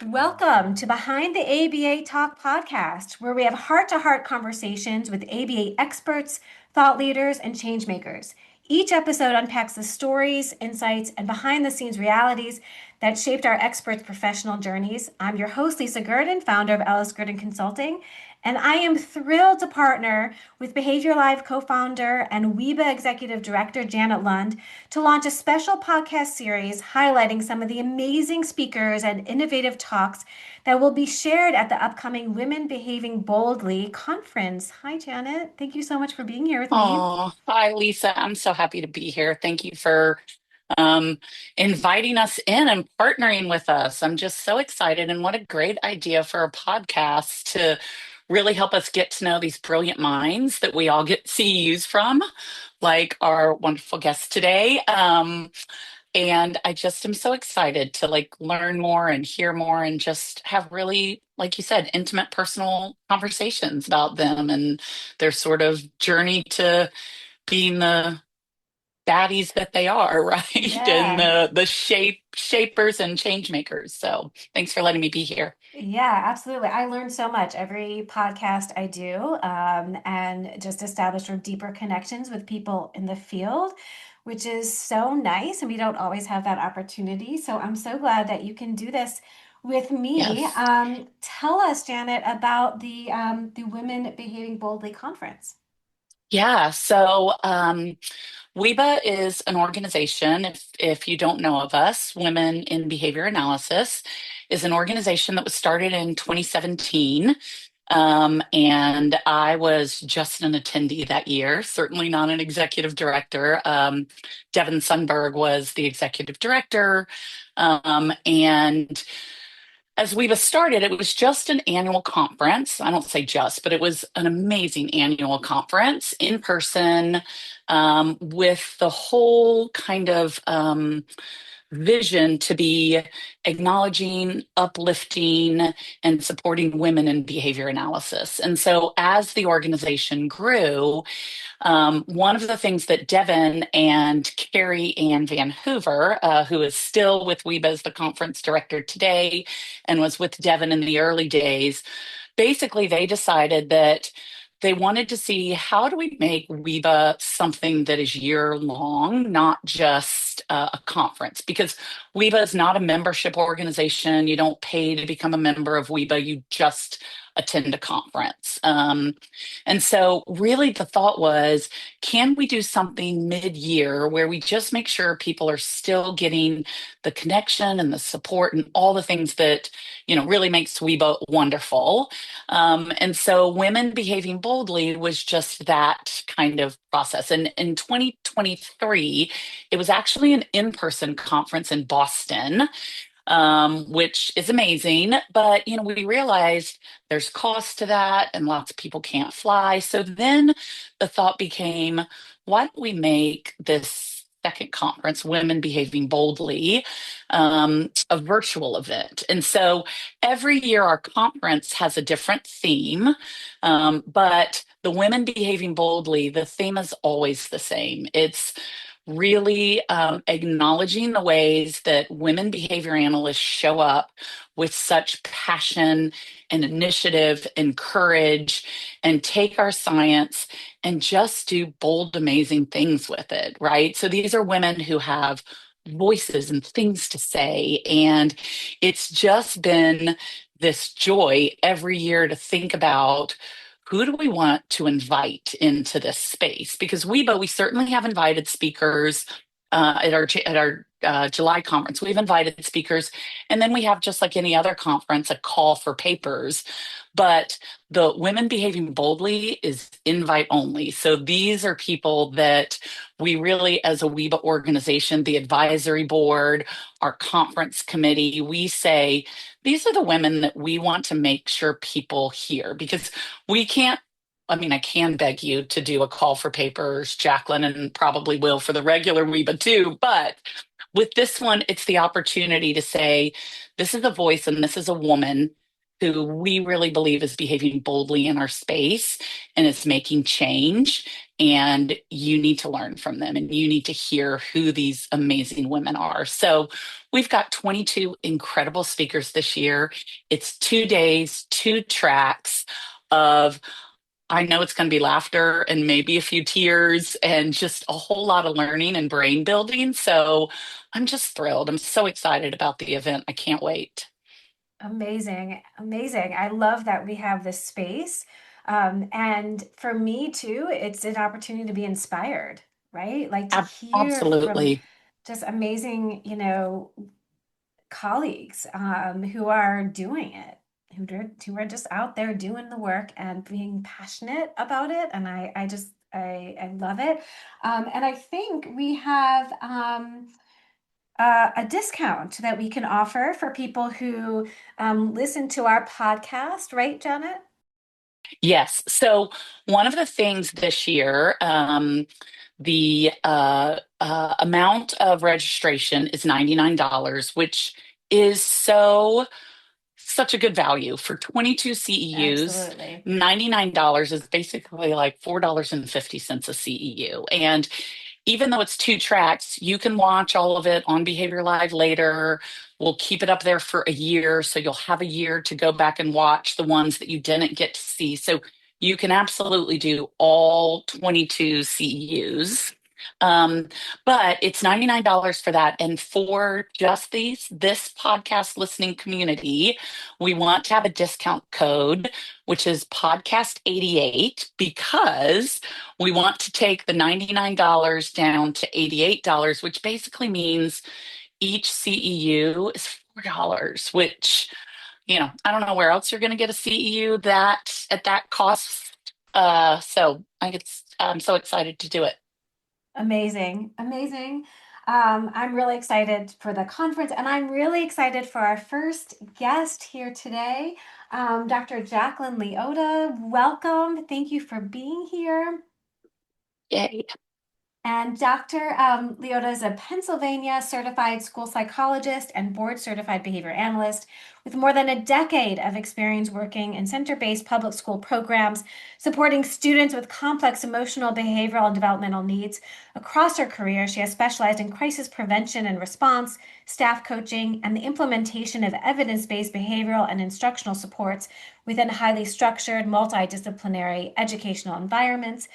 Welcome to Behind the ABA Talk podcast, where we have heart to heart conversations with ABA experts, thought leaders, and change makers. Each episode unpacks the stories, insights, and behind the scenes realities that shaped our experts' professional journeys. I'm your host, Lisa Gurdon, founder of Ellis Gurdon Consulting, and I am thrilled to partner with Behavior Live co founder and WIBA executive director Janet Lund to launch a special podcast series highlighting some of the amazing speakers and innovative talks that will be shared at the upcoming Women Behaving Boldly conference. Hi, Janet. Thank you so much for being here with me. Oh, hi, Lisa. I'm so happy to be here. Thank you for um, inviting us in and partnering with us. I'm just so excited, and what a great idea for a podcast to really help us get to know these brilliant minds that we all get CEUs from, like our wonderful guest today. And I just am so excited to learn more and hear more and just have really, like you said, intimate personal conversations about them and their sort of journey to being the baddies that they are, right? And Yeah. the shapers and change makers. So thanks for letting me be here. Yeah, absolutely. I learn so much every podcast I do, and just establish sort of deeper connections with people in the field, which is so nice. And we don't always have that opportunity. So I'm so glad that you can do this with me. Yes. Tell us, Janet, about the Women Behaving Boldly conference. Yeah. So WIBA is an organization, if you don't know of us, Women in Behavior Analysis is an organization that was started in 2017. And I was just an attendee that year, certainly not an executive director. Devin Sundberg was the executive director. And as We've started, it was just an annual conference. I don't say just, but it was an amazing annual conference in person, with the whole kind of vision to be acknowledging, uplifting, and supporting women in behavior analysis. And so as the organization grew, one of the things that Devin and Carrie Ann Van Hoover, who is still with WIBA as the conference director today and was with Devin in the early days, basically they decided that they wanted to see how do we make WIBA something that is year long, not just a conference, because WIBA is not a membership organization. You don't pay to become a member of WIBA, you just attend a conference. And so, really, the thought was, can we do something mid-year where we just make sure people are still getting the connection and the support and all the things that, really makes WIBA wonderful? And so, Women Behaving Boldly was just that kind of process. And in 2023, it was actually an in-person conference in Boston, which is amazing. But, we realized there's cost to that and lots of people can't fly. So then the thought became, why don't we make this second conference, Women Behaving Boldly, a virtual event? And so every year our conference has a different theme, but the Women Behaving Boldly, the theme is always the same. It's really acknowledging the ways that women behavior analysts show up with such passion and initiative and courage and take our science and just do bold, amazing things with it, right? So these are women who have voices and things to say. And it's just been this joy every year to think about who do we want to invite into this space? Because we certainly have invited speakers at our July conference. We've invited speakers, and then we have, just like any other conference, a call for papers. But the Women Behaving Boldly is invite only. So these are people that we really, as a WIBA organization, the advisory board, our conference committee, we say these are the women that we want to make sure people hear, because we can't. I mean, I can beg you to do a call for papers, Jaclyn, and probably will for the regular WIBA too. But with this one, it's the opportunity to say, this is a voice and this is a woman who we really believe is behaving boldly in our space and is making change. And you need to learn from them and you need to hear who these amazing women are. So we've got 22 incredible speakers this year. It's 2 days, two tracks of I know it's going to be laughter and maybe a few tears and just a whole lot of learning and brain building. So I'm just thrilled. I'm so excited about the event. I can't wait. Amazing, amazing. I love that we have this space. And for me too, it's an opportunity to be inspired, right? Like to hear from Absolutely. just amazing, colleagues who are doing it, who are just out there doing the work and being passionate about it. And I love it. And I think we have a discount that we can offer for people who listen to our podcast, right, Janet? Yes. So one of the things this year, the amount of registration is $99, which is such a good value for 22 CEUs. Absolutely. $99 is basically like $4.50 a CEU. And even though it's two tracks, you can watch all of it on Behavior Live later. We'll keep it up there for a year. So you'll have a year to go back and watch the ones that you didn't get to see. So you can absolutely do all 22 CEUs. Um, but it's $99 for that. And for just this podcast listening community, we want to have a discount code, which is podcast 88, because we want to take the $99 down to $88, which basically means each CEU is $4, which, I don't know where else you're going to get a CEU that at that cost. So I'm so excited to do it. Amazing, amazing. I'm really excited for the conference, and I'm really excited for our first guest here today, Dr. Jaclyn Leotta. Welcome. Thank you for being here. Yay. And Dr. Leotta is a Pennsylvania certified school psychologist and board certified behavior analyst with more than a decade of experience working in center-based public school programs, supporting students with complex emotional, behavioral, and developmental needs. Across her career, she has specialized in crisis prevention and response, staff coaching, and the implementation of evidence-based behavioral and instructional supports within highly structured, multidisciplinary educational environments.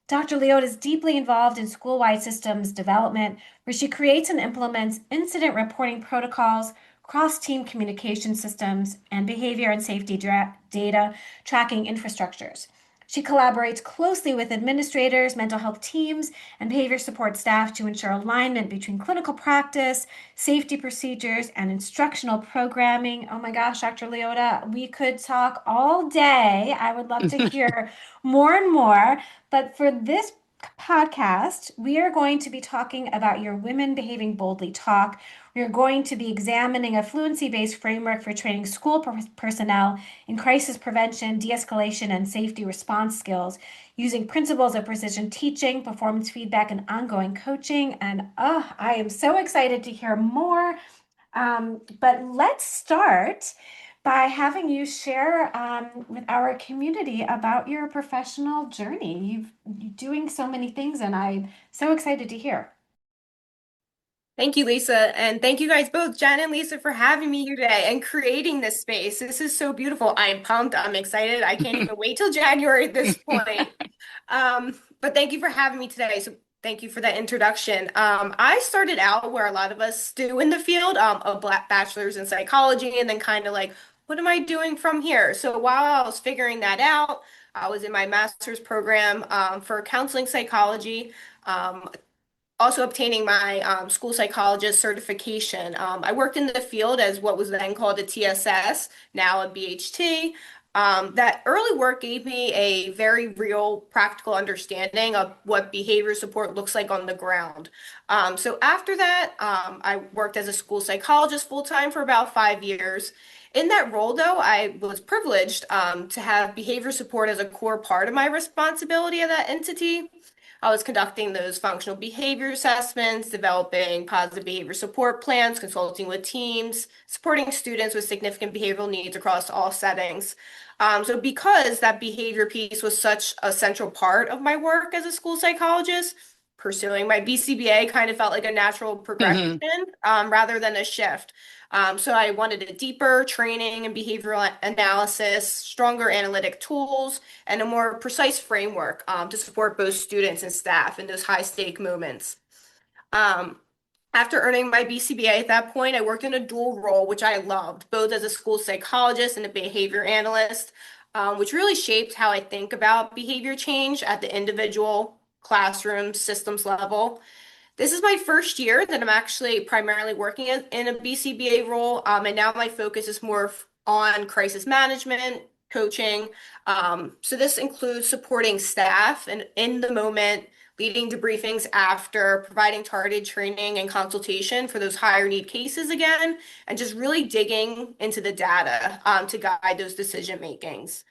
Dr. Leotta is deeply involved in school-wide systems development, where she creates and implements incident reporting protocols, cross-team communication systems, and behavior and safety data tracking infrastructures. She collaborates closely with administrators, mental health teams, and behavior support staff to ensure alignment between clinical practice, safety procedures, and instructional programming. Oh my gosh, Dr. Leotta, we could talk all day. I would love to hear more and more. But for this podcast, we are going to be talking about your Women Behaving Boldly talk. We are going to be examining a fluency-based framework for training school personnel in crisis prevention, de-escalation, and safety response skills using principles of precision teaching, performance feedback, and ongoing coaching. And I am so excited to hear more. But let's start by having you share with our community about your professional journey. You're doing so many things, and I'm so excited to hear. Thank you, Lisa. And thank you guys both, Jen and Lisa, for having me here today and creating this space. This is so beautiful. I am pumped. I'm excited. I can't even wait till January at this point. But thank you for having me today. So thank you for that introduction. I started out where a lot of us do in the field, a bachelor's in psychology, and then kind of like, what am I doing from here? So while I was figuring that out, I was in my master's program for counseling psychology. Also obtaining my school psychologist certification. I worked in the field as what was then called a TSS, now a BHT. That early work gave me a very real practical understanding of what behavior support looks like on the ground. So after that, I worked as a school psychologist full time for about 5 years. In that role, though, I was privileged to have behavior support as a core part of my responsibility of that entity. I was conducting those functional behavior assessments, developing positive behavior support plans, consulting with teams, supporting students with significant behavioral needs across all settings. So because that behavior piece was such a central part of my work as a school psychologist, pursuing my BCBA kind of felt like a natural progression rather than a shift. So I wanted a deeper training in behavioral analysis, stronger analytic tools, and a more precise framework to support both students and staff in those high stake moments. Um, After earning my BCBA at that point, I worked in a dual role, which I loved, both as a school psychologist and a behavior analyst, which really shaped how I think about behavior change at the individual classroom systems level. This is my first year that I'm actually primarily working in a BCBA role, and now my focus is more on crisis management, coaching. So this includes supporting staff and in the moment, leading debriefings after, providing targeted training and consultation for those higher need cases again, and just really digging into the data to guide those decision makings.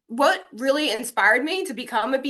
What really inspired me to become a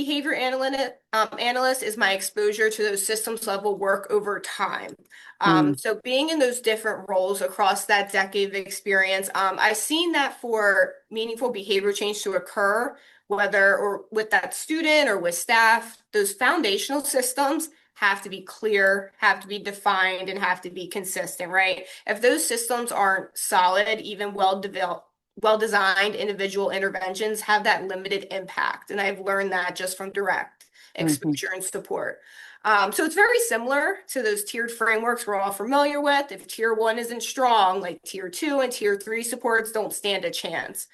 analyst is my exposure to those systems level work over time. Mm-hmm. So being in those different roles across that decade of experience, I've seen that for meaningful behavior change to occur, whether or with that student or with staff, those foundational systems have to be clear, have to be defined, and have to be consistent, right? If those systems aren't solid, even well developed, well-designed individual interventions have that limited impact. And I've learned that just from direct Mm-hmm. exposure and support. So it's very similar to those tiered frameworks we're all familiar with. If tier one isn't strong, like tier two and tier three supports don't stand a chance.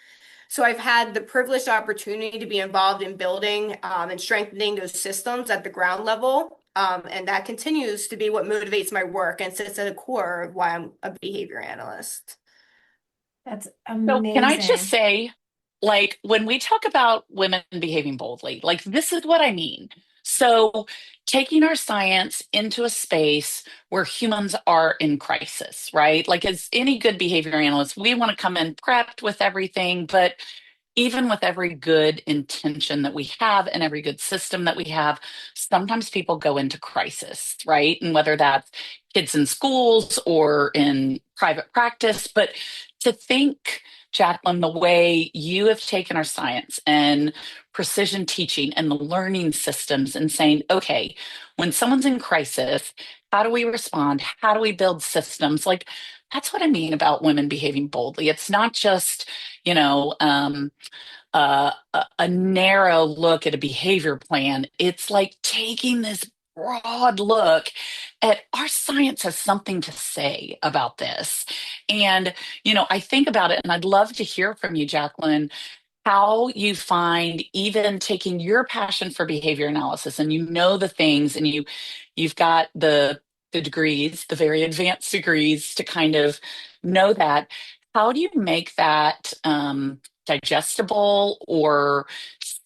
So I've had the privileged opportunity to be involved in building and strengthening those systems at the ground level. And that continues to be what motivates my work and sits at the core of why I'm a behavior analyst. That's So, can I just amazing. say, like, when we talk about women behaving boldly, like, this is what I mean. So, taking our science into a space where humans are in crisis, right? Like, as any good behavior analyst, we want to come in prepped with everything, but even with every good intention that we have and every good system that we have, sometimes people go into crisis, right? And whether that's kids in schools or in private practice, but to think, Jaclyn, the way you have taken our science and precision teaching and the learning systems and saying, okay, when someone's in crisis, how do we respond? How do we build systems? Like, that's what I mean about women behaving boldly. It's not just, you know, a narrow look at a behavior plan. It's like taking this broad look at our science has something to say about this. And, I think about it and I'd love to hear from you, Jaclyn, how you find even taking your passion for behavior analysis and the things and you've got the degrees, the very advanced degrees to kind of know that. How do you make that digestible or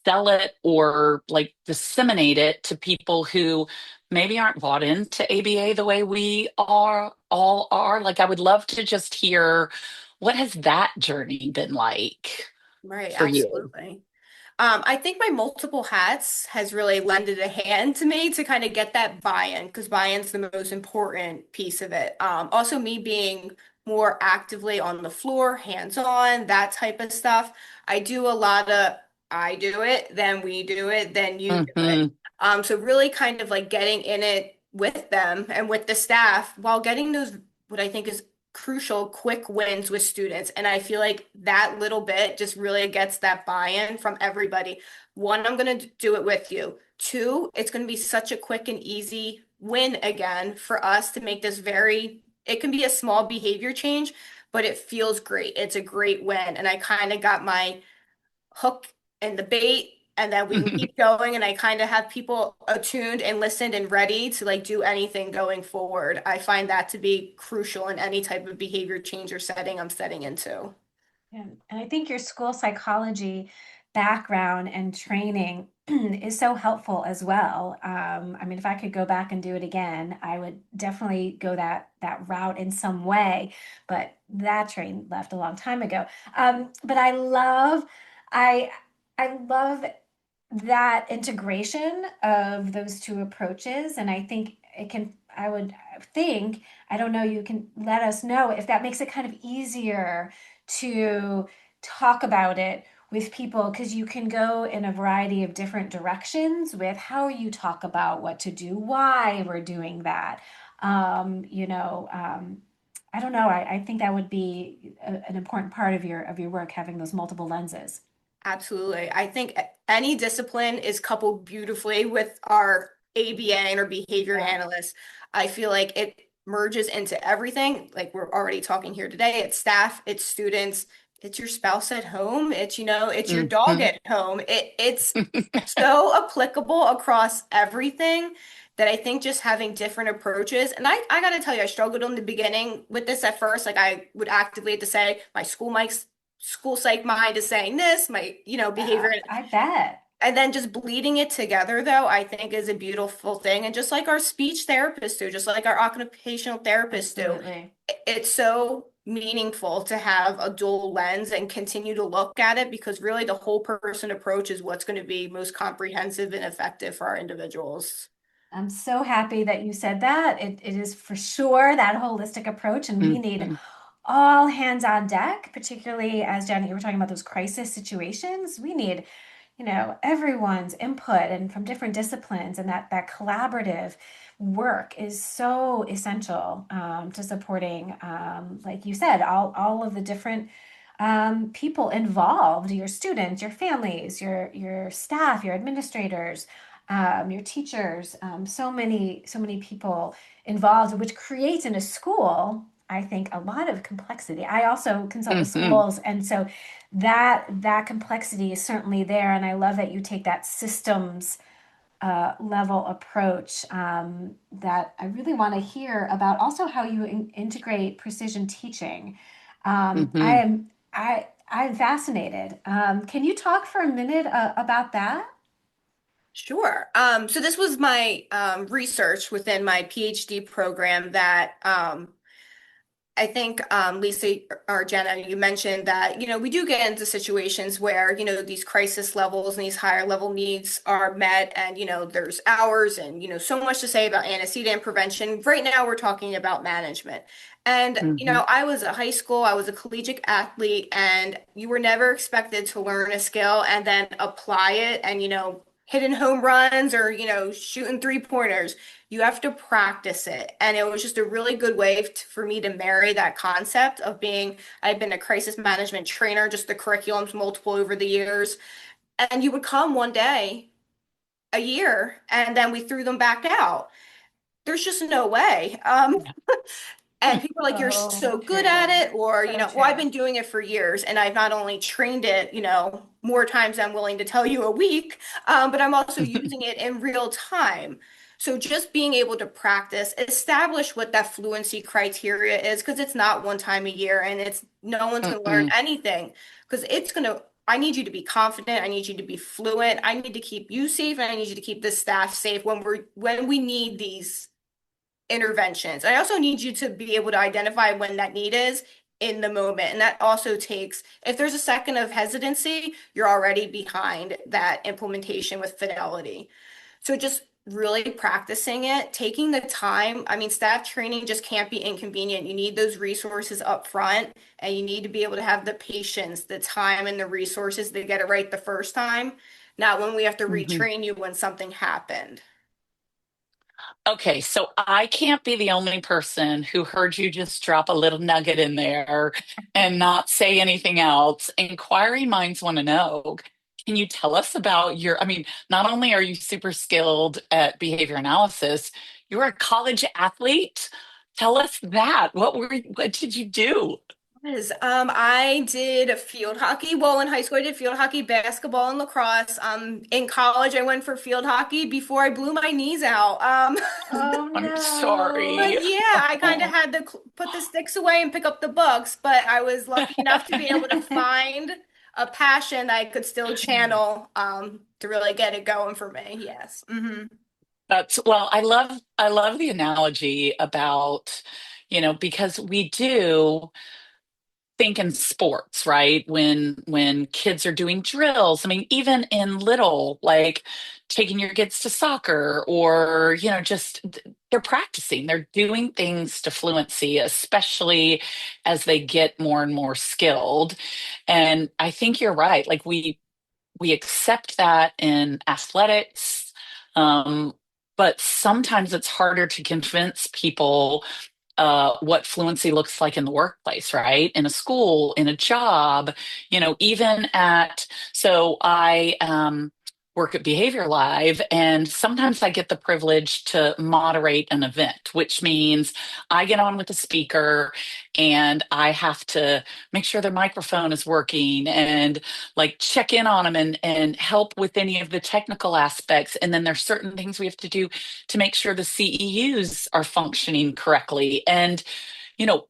sell it or like disseminate it to people who maybe aren't bought into ABA the way we all are? Like, I would love to just hear, what has that journey been like Right, for you? absolutely. I think my multiple hats has really lended a hand to me to kind of get that buy-in because buy-in's the most important piece of it. Also, me being more actively on the floor, hands-on, that type of stuff. I do a lot of I do it, then we do it, then you do it. Hmm. So really kind of like getting in it with them and with the staff while getting those what I think is crucial quick wins with students. And I feel like that little bit just really gets that buy-in from everybody. One, I'm going to do it with you. Two, it's going to be such a quick and easy win again for us to make this it can be a small behavior change, but it feels great. It's a great win. And I kind of got my hook and the bait. And then we can keep going, and I kind of have people attuned and listened and ready to like do anything going forward. I find that to be crucial in any type of behavior change or setting I'm setting into. And I think your school psychology background and training is so helpful as well. I mean, if I could go back and do it again, I would definitely go that route in some way. But that train left a long time ago. But I love that integration of those two approaches, and I think it can, I would think, I don't know, you can let us know if that makes it kind of easier to talk about it with people, because you can go in a variety of different directions with how you talk about what to do, why we're doing that. You know, I don't know. I think that would be an important part of your work, having those multiple lenses. Absolutely. I think any discipline is coupled beautifully with our ABA and our behavior Yeah. analysts. I feel like it merges into everything. Like we're already talking here today. It's staff, it's students, it's your spouse at home, it's your dog Mhm. at home. It's so applicable across everything that I think just having different approaches. And I gotta tell you, I struggled in the beginning with this at first. Like I would actively have to say my school psych mind is saying this, my, behavior. I bet. And then just bleeding it together, though, I think is a beautiful thing. And just like our speech therapists do, just like our occupational therapists do, Absolutely. it's so meaningful to have a dual lens and continue to look at it because really the whole person approach is what's going to be most comprehensive and effective for our individuals. I'm so happy that you said that. It is for sure that holistic approach, and we need Mhm. all hands on deck, particularly as Janet, you were talking about those crisis situations. We need, everyone's input and from different disciplines, and that collaborative work is so essential to supporting, like you said, all of the different people involved, your students, your families, your staff, your administrators, your teachers, so many people involved, which creates in a school, I think, a lot of complexity. I also consult with Mhm. schools, and so that complexity is certainly there. And I love that you take that systems level approach, that I really want to hear about. Also, how you integrate precision teaching. I Mhm. am I'm fascinated. Can you talk for a minute about that? Sure. So this was my research within my PhD program that I think Lisa or Jenna, you mentioned that, we do get into situations where, these crisis levels and these higher level needs are met and, there's hours and, so much to say about antecedent prevention. Right now, we're talking about management. And, Mhm. I was a high school, I was a collegiate athlete, and you were never expected to learn a skill and then apply it and, hitting home runs or, shooting three pointers. You have to practice it. And it was just a really good way for me to marry that concept of I've been a crisis management trainer, just the curriculums multiple over the years. And you would come one day a year and then we threw them back out. There's just no way. And people are like, you're So so good at true. it, or, So well, I've true. been doing it for years, and I've not only trained it, more times than I'm willing to tell you a week, but I'm also using it in real time. So just being able to practice, establish what that fluency criteria is, because it's not one time a year, and it's no one's going to learn Mhm. anything, because I need you to be confident. I need you to be fluent. I need to keep you safe, and I need you to keep the staff safe when we need these interventions. I also need you to be able to identify when that need is in the moment. And that also takes, if there's a second of hesitancy, you're already behind that implementation with fidelity. So just really practicing it, taking the time. I mean, staff training just can't be inconvenient. You need those resources up front, and you need to be able to have the patience, the time, and the resources to get it right the first time, not when we have to Mhm. retrain you when something happened. Okay, so I can't be the only person who heard you just drop a little nugget in there and not say anything else. Inquiring minds want to know. Can you tell us about I mean, not only are you super skilled at behavior analysis, you're a college athlete. Tell us that. What did you do? Yes, I did field hockey. Well, in high school, I did field hockey, basketball, and lacrosse. In college, I went for field hockey before I blew my knees out. Oh I'm no. sorry. But yeah, I kind of had to put the sticks away and pick up the books. But I was lucky enough to be able to find a passion that I could still channel, to really get it going for me. Yes. Well, I love the analogy about, because we do. think in sports, right? When kids are doing drills, I mean, even in little, like taking your kids to soccer or, just they're practicing, they're doing things to fluency, especially as they get more and more skilled. And I think you're right. Like we accept that in athletics. Um, but sometimes it's harder to convince people what fluency looks like in the workplace, right? In a school, in a job, even so I work at Behavior Live, and sometimes I get the privilege to moderate an event, which means I get on with the speaker and I have to make sure their microphone is working and like check in on them and help with any of the technical aspects. And then there's certain things we have to do to make sure the CEUs are functioning correctly. And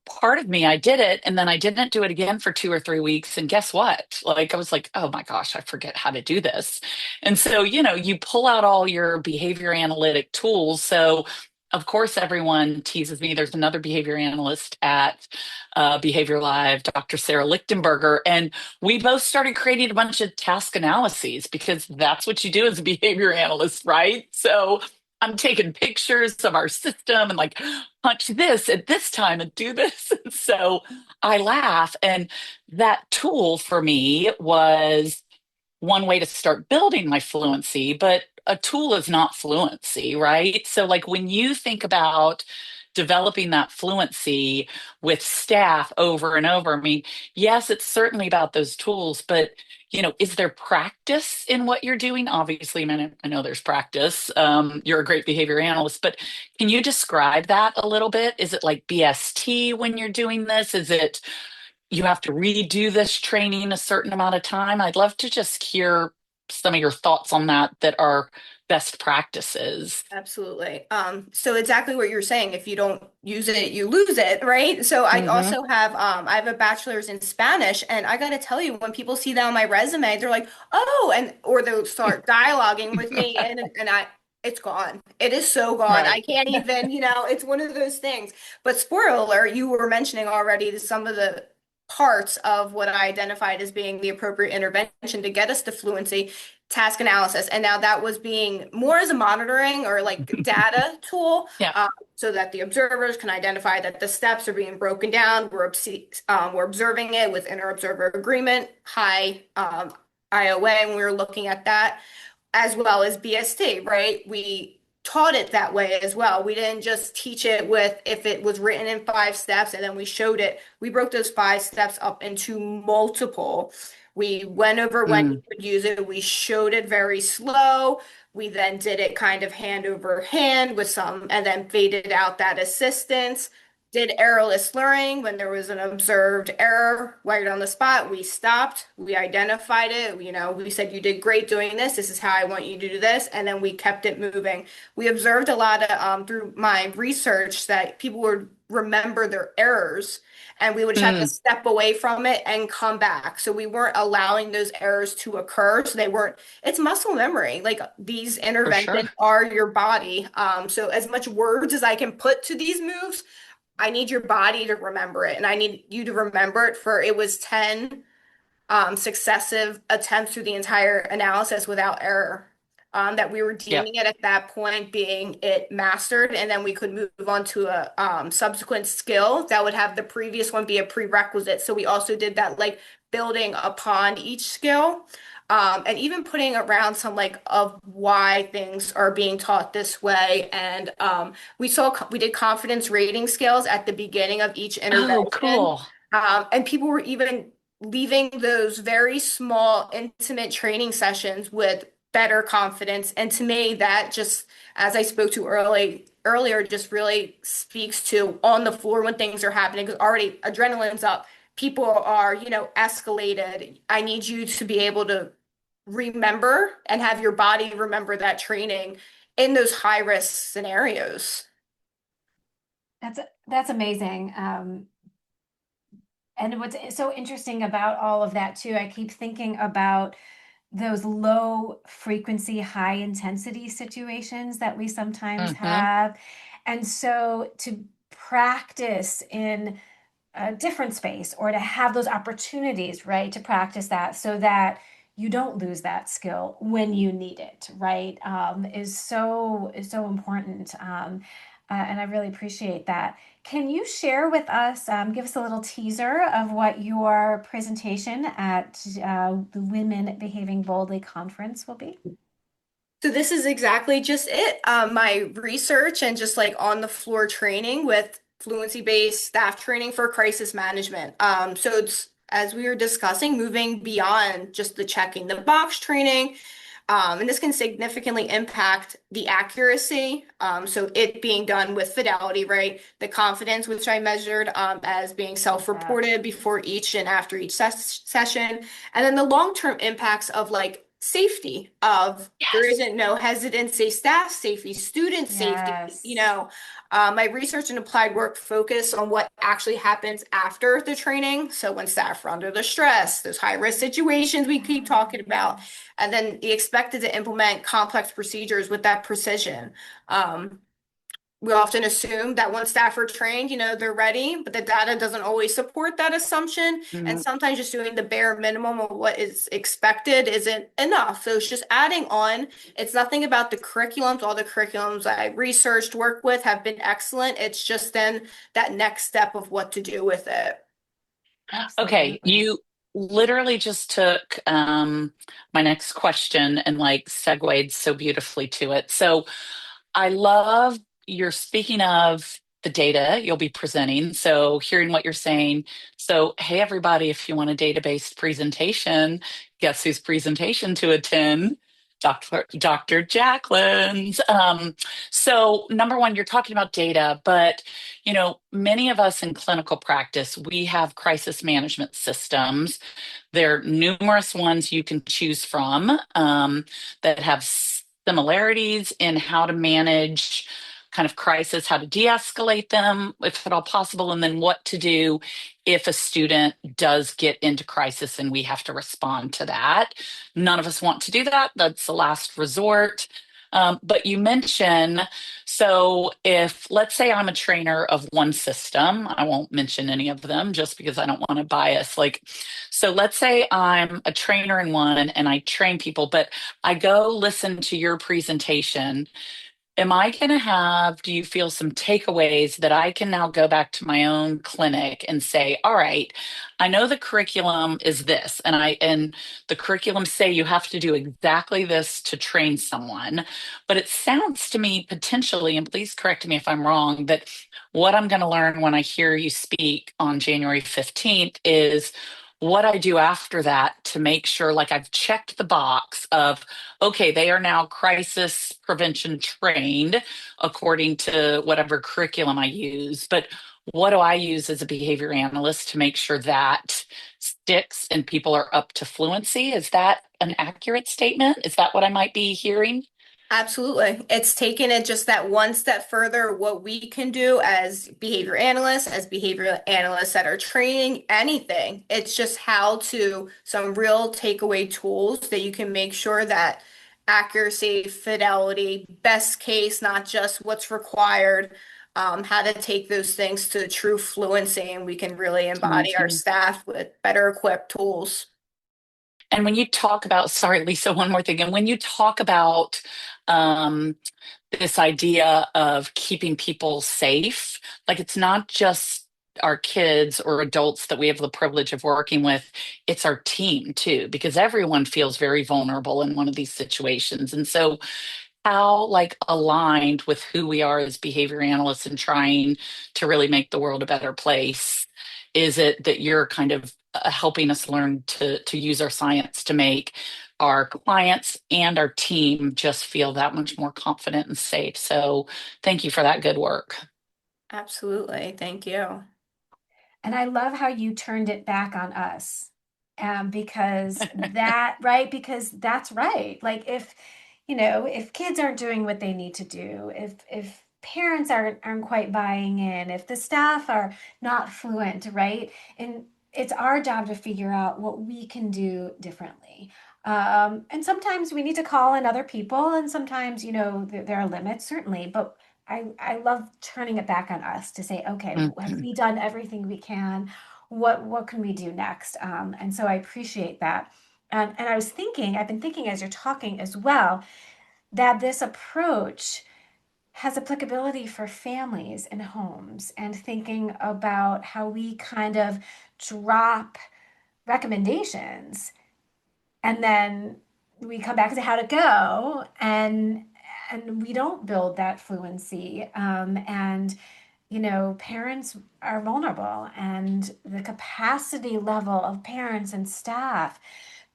part of me, I did it and then I didn't do it again for 2 or 3 weeks. And guess what? Like, I was like, oh my gosh, I forget how to do this. And so, you pull out all your behavior analytic tools. So, of course, everyone teases me. There's another behavior analyst at Behavior Live, Dr. Sarah Lichtenberger, and we both started creating a bunch of task analyses because that's what you do as a behavior analyst, right? So I'm taking pictures of our system and like punch this at this time and do this. And so I laugh. And that tool for me was one way to start building my fluency, but a tool is not fluency, right? So, like when you think about developing that fluency with staff over and over, I mean, yes, it's certainly about those tools, but is there practice in what you're doing? Obviously, I know there's practice. You're a great behavior analyst, but can you describe that a little bit? Is it like BST when you're doing this? Is it you have to redo this training a certain amount of time? I'd love to just hear some of your thoughts on that are best practices. Absolutely. So exactly what you're saying. If you don't use it, you lose it, right? So I Hmm. also have I have a bachelor's in Spanish, and I gotta tell you, when people see that on my resume, they're like, "Oh," and or they'll start dialoguing with me, and it's gone. It is so gone. I Right. can't even, it's one of those things. But spoiler alert, you were mentioning already some of the parts of what I identified as being the appropriate intervention to get us to fluency, task analysis. And now that was being more as a monitoring or like data tool, Yeah. so that the observers can identify that the steps are being broken down. We're observing it with inter-observer agreement, high IOA, when we were looking at that, as well as BST, right? We taught it that way as well. We didn't just teach it with if it was written in 5 steps and then we showed it. We broke those 5 steps up into multiple. We went over when you Mm, could use it. We showed it very slow. We then did it kind of hand over hand with some, and then faded out that assistance. Did errorless learning when there was an observed error right on the spot. We stopped, we identified it. We said, you did great doing this. This is how I want you to do this. And then we kept it moving. We observed a lot of, through my research, that people would remember their errors and we would have to mm, step away from it and come back. So we weren't allowing those errors to occur. So they weren't, it's muscle memory. Like these for sure. interventions are your body. So as much words as I can put to these moves, I need your body to remember it, and I need you to remember it for it was 10 successive attempts through the entire analysis without error. That we were Yep. deeming it at that point being it mastered, and then we could move on to a subsequent skill that would have the previous one be a prerequisite. So we also did that, like building upon each skill, and even putting around some like of why things are being taught this way. And we did confidence rating scales at the beginning of each Oh, intervention. cool. And people were even leaving those very small, intimate training sessions with better confidence. And to me, that just, as I spoke to earlier, just really speaks to on the floor when things are happening, because already adrenaline's up. People are, escalated. I need you to be able to remember and have your body remember that training in those high risk scenarios. That's that's amazing. And what's so interesting about all of that too, I keep thinking about those low frequency, high intensity situations that we sometimes Hmm. have. And so to practice in a different space or to have those opportunities, right, to practice that so that you don't lose that skill when you need it, right, is so important. And I really appreciate that. Can you share with us, give us a little teaser of what your presentation at the Women Behaving Boldly conference will be? So this is exactly just it. My research and just like on the floor training with fluency-based staff training for crisis management. So it's, as we were discussing, moving beyond just the checking the box training. And this can significantly impact the accuracy. So it being done with fidelity, right? The confidence, which I measured as being That. self-reported before each and after each session. And then the long-term impacts of like safety of there Yes. isn't no hesitancy, staff safety, student safety, Yes. my research and applied work focus on what actually happens after the training. So when staff are under the stress, those high risk situations we keep talking about, and then the expected to implement complex procedures with that precision. Um, we often assume that once staff are trained, they're ready, but the data doesn't always support that assumption. And Mhm. sometimes just doing the bare minimum of what is expected isn't enough. So it's just adding on. It's nothing about the curriculums. All the curriculums I researched, worked with have been excellent. It's just then that next step of what to do with it. Okay, Absolutely. you literally just took my next question and like segued so beautifully to it. So I love you're speaking of the data you'll be presenting. So hearing what you're saying. So, hey, everybody, if you want a data-based presentation, guess whose presentation to attend? Dr. Jaclyn's. So number one, you're talking about data, but many of us in clinical practice, we have crisis management systems. There are numerous ones you can choose from that have similarities in how to manage kind of crisis, how to de-escalate them, if at all possible, and then what to do if a student does get into crisis and we have to respond to that. None of us want to do that. That's the last resort. But you mention, so if let's say I'm a trainer of one system, I won't mention any of them just because I don't want to bias. Like, so let's say I'm a trainer in one and I train people, but I go listen to your presentation. Am I going to have, do you feel some takeaways that I can now go back to my own clinic and say, all right, I know the curriculum is this, and the curriculum say you have to do exactly this to train someone. But it sounds to me potentially, and please correct me if I'm wrong, that what I'm going to learn when I hear you speak on January 15th is what I do after that to make sure like I've checked the box of okay, they are now crisis prevention trained according to whatever curriculum I use. But what do I use as a behavior analyst to make sure that sticks and people are up to fluency? Is that an accurate statement? Is that what I might be hearing? Absolutely. It's taken it just that one step further, what we can do as behavior analysts that are training anything. It's just how to some real takeaway tools that you can make sure that accuracy, fidelity, best case, not just what's required, how to take those things to true fluency, and we can really embody our Fluency. staff with better equipped tools. And when you talk about, sorry, Lisa, one more thing. And when you talk about um, this idea of keeping people safe, like it's not just our kids or adults that we have the privilege of working with, it's our team too, because everyone feels very vulnerable in one of these situations. And so how like aligned with who we are as behavior analysts and trying to really make the world a better place is it that you're kind of helping us learn to use our science to make our clients and our team just feel that much more confident and safe. So thank you for that good work. Absolutely. Thank you. And I love how you turned it back on us. Because that, right? Because that's right. Like if kids aren't doing what they need to do, if parents aren't quite buying in, if the staff are not fluent, right? And it's our job to figure out what we can do differently. And sometimes we need to call in other people, and sometimes, there are limits, certainly, but I love turning it back on us to say, okay, have Mhm. we done everything we can? What can we do next? And so I appreciate that. And I was thinking, I've been thinking as you're talking as well, that this approach has applicability for families and homes and thinking about how we kind of drop recommendations and then we come back to how to go and we don't build that fluency and parents are vulnerable and the capacity level of parents and staff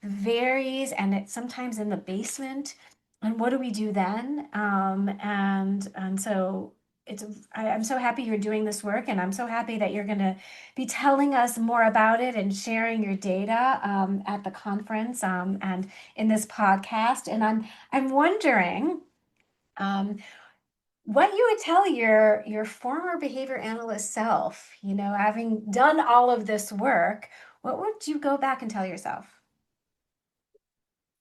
varies and it's sometimes in the basement. And what do we do then? And so I'm so happy you're doing this work, and I'm so happy that you're going to be telling us more about it and sharing your data at the conference and in this podcast. And I'm wondering um, what you would tell your former behavior analyst self, having done all of this work, what would you go back and tell yourself?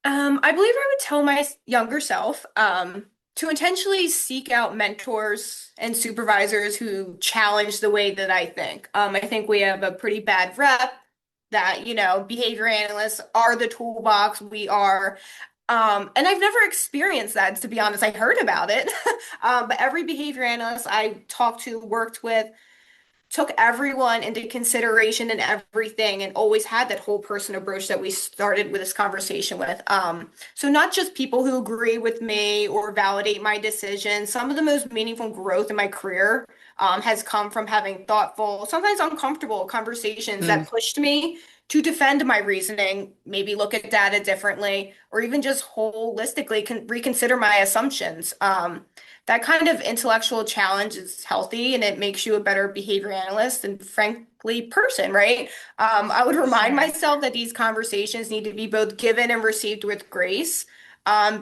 I believe I would tell my younger self, to intentionally seek out mentors and supervisors who challenge the way that I think. I think we have a pretty bad rep that, behavior analysts are the toolbox. We are, and I've never experienced that, to be honest. I heard about it. But every behavior analyst I talked to, worked with, took everyone into consideration and everything and always had that whole person approach that we started with this conversation with. So not just people who agree with me or validate my decision. Some of the most meaningful growth in my career has come from having thoughtful, sometimes uncomfortable conversations that Mm, pushed me to defend my reasoning, maybe look at data differently, or even just holistically reconsider my assumptions. That kind of intellectual challenge is healthy and it makes you a better behavior analyst and frankly person, right? I would For remind sure. myself that these conversations need to be both given and received with grace.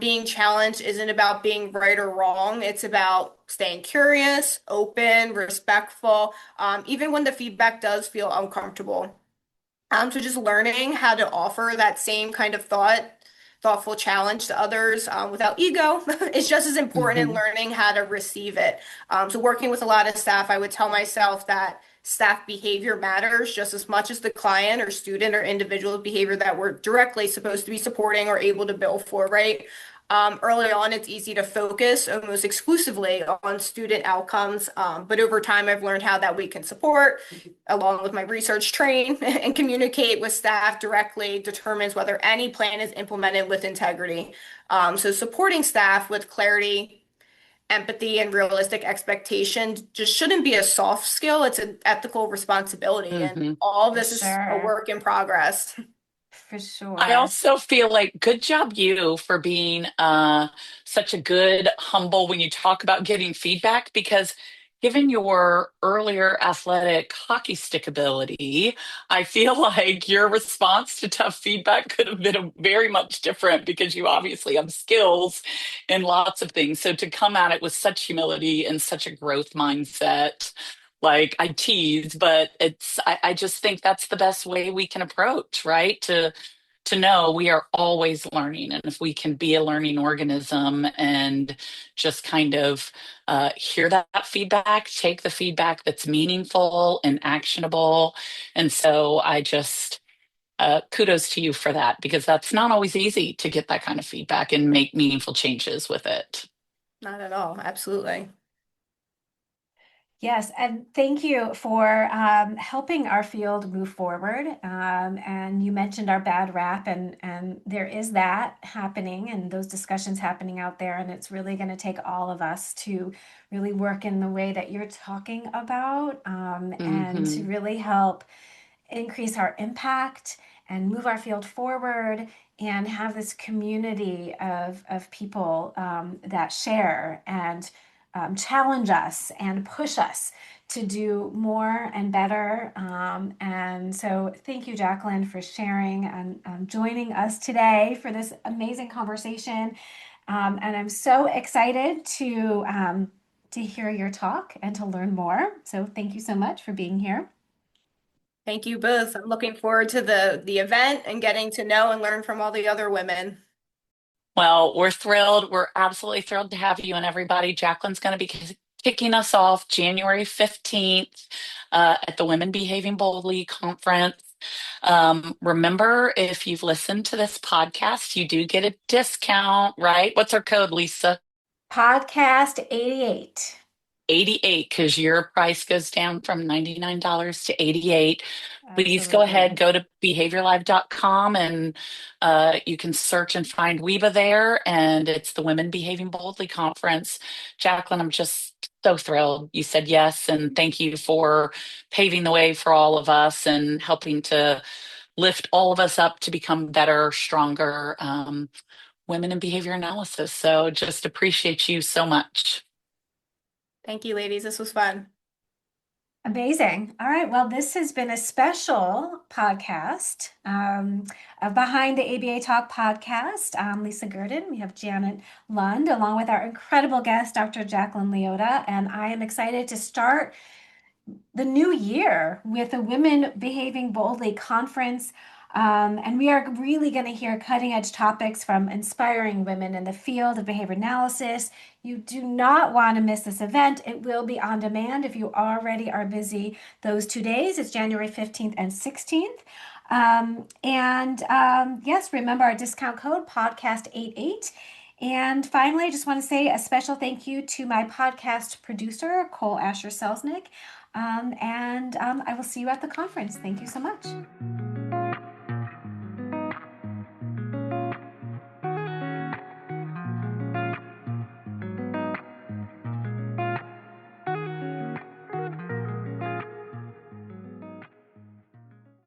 Being challenged isn't about being right or wrong. It's about staying curious, open, respectful, even when the feedback does feel uncomfortable. So just learning how to offer that same kind of thoughtful challenge to others without ego is just as important in mhm, learning how to receive it. So working with a lot of staff, I would tell myself that staff behavior matters just as much as the client or student or individual behavior that we're directly supposed to be supporting or able to bill for, right? Early on, it's easy to focus almost exclusively on student outcomes, but over time, I've learned how that we can support, along with my research, train and communicate with staff directly determines whether any plan is implemented with integrity. So supporting staff with clarity, empathy, and realistic expectation just shouldn't be a soft skill. It's an ethical responsibility, and mhm. all of For this is a sure. work in progress. For I sure. also feel like good job you for being such a good, humble when you talk about getting feedback because given your earlier athletic hockey stick ability, I feel like your response to tough feedback could have been very much different because you obviously have skills in lots of things. So to come at it with such humility and such a growth mindset. Like I tease, but I just think that's the best way we can approach, right? To know we are always learning. And if we can be a learning organism and just kind of hear that feedback, take the feedback that's meaningful and actionable. And so I just, kudos to you for that because that's not always easy to get that kind of feedback and make meaningful changes with it. Not at all. Absolutely. Yes, and thank you for helping our field move forward. And you mentioned our bad rap, and there is that happening, and those discussions happening out there. And it's really going to take all of us to really work in the way that you're talking about, and to Hmm. really help increase our impact and move our field forward and have this community of people that share and challenge us and push us to do more and better. And so, thank you, Jaclyn, for sharing and joining us today for this amazing conversation. And I'm so excited to hear your talk and to learn more. So, thank you so much for being here. Thank you both. I'm looking forward to the event and getting to know and learn from all the other women. Well, we're thrilled. We're absolutely thrilled to have you and everybody. Jacqueline's going to be kicking us off January 15th at the Women Behaving Boldly conference. Remember, if you've listened to this podcast, you do get a discount, right? What's our code, Lisa? Podcast 88. 88, because your price goes down from $99 to 88. Please go ahead, Absolutely. go to behaviorlive.com and you can search and find WIBA there. And it's the Women Behaving Boldly Conference. Jaclyn, I'm just so thrilled you said yes. And thank you for paving the way for all of us and helping to lift all of us up to become better, stronger women in behavior analysis. So just appreciate you so much. Thank you, ladies. This was fun. Amazing. All right. Well, this has been a special podcast of Behind the ABA Talk podcast. I'm Lisa Gurdon. We have Janet Lund, along with our incredible guest, Dr. Jaclyn Leotta. And I am excited to start the new year with a Women Behaving Boldly conference. And we are really going to hear cutting edge topics from inspiring women in the field of behavior analysis. You do not want to miss this event. It will be on demand if you already are busy those 2 days. It's January 15th and 16th. Yes, remember our discount code podcast88. And finally, I just want to say a special thank you to my podcast producer, Cole Asher Selznick. I will see you at the conference. Thank you so much.